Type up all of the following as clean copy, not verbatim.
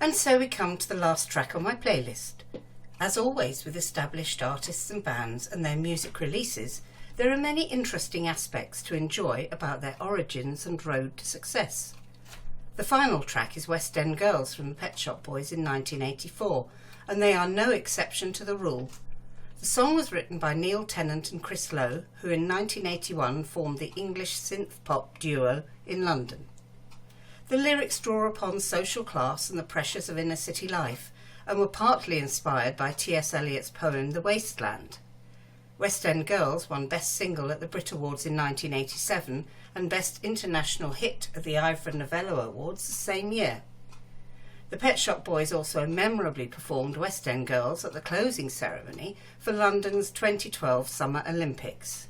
And so we come to the last track on my playlist. As always with established artists and bands and their music releases, there are many interesting aspects to enjoy about their origins and road to success. The final track is West End Girls from the Pet Shop Boys in 1984, and they are no exception to the rule. The song was written by Neil Tennant and Chris Lowe, who in 1981 formed the English synth-pop duo in London. The lyrics draw upon social class and the pressures of inner city life, and were partly inspired by T.S. Eliot's poem The Waste Land. West End Girls won Best Single at the Brit Awards in 1987 and Best International Hit at the Ivor Novello Awards the same year. The Pet Shop Boys also memorably performed West End Girls at the closing ceremony for London's 2012 Summer Olympics.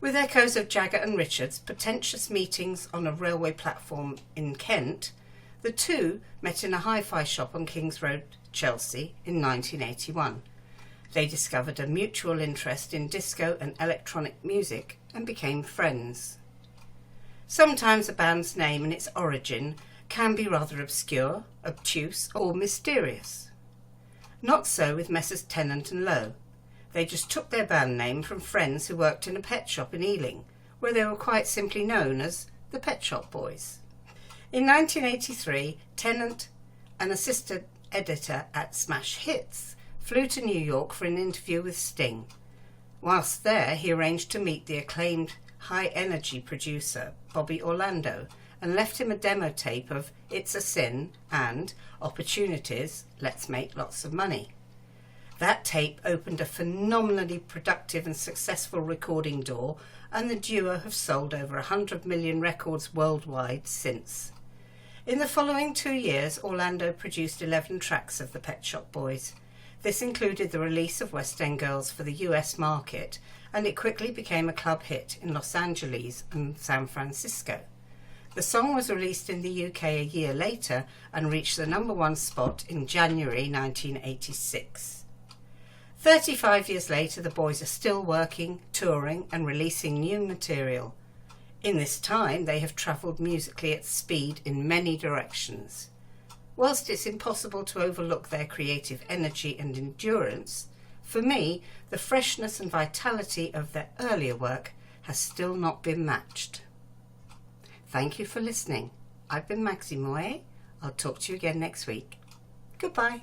With echoes of Jagger and Richards' pretentious meetings on a railway platform in Kent, the two met in a hi-fi shop on King's Road, Chelsea in 1981. They discovered a mutual interest in disco and electronic music and became friends. Sometimes a band's name and its origin can be rather obscure, obtuse or mysterious. Not so with Messrs Tennant and Lowe. They just took their band name from friends who worked in a pet shop in Ealing, where they were quite simply known as the Pet Shop Boys. In 1983, Tennant, an assistant editor at Smash Hits, flew to New York for an interview with Sting. Whilst there, he arranged to meet the acclaimed high-energy producer Bobby Orlando and left him a demo tape of It's a Sin and Opportunities, Let's Make Lots of Money. That tape opened a phenomenally productive and successful recording door, and the duo have sold over 100 million records worldwide since. In the following 2 years, Orlando produced 11 tracks of the Pet Shop Boys. This included the release of West End Girls for the US market, and it quickly became a club hit in Los Angeles and San Francisco. The song was released in the UK a year later and reached the #1 spot in January 1986. 35 years later, the boys are still working, touring and releasing new material. In this time, they have travelled musically at speed in many directions. Whilst it's impossible to overlook their creative energy and endurance, for me, the freshness and vitality of their earlier work has still not been matched. Thank you for listening. I've been Maxi Moe. I'll talk to you again next week. Goodbye.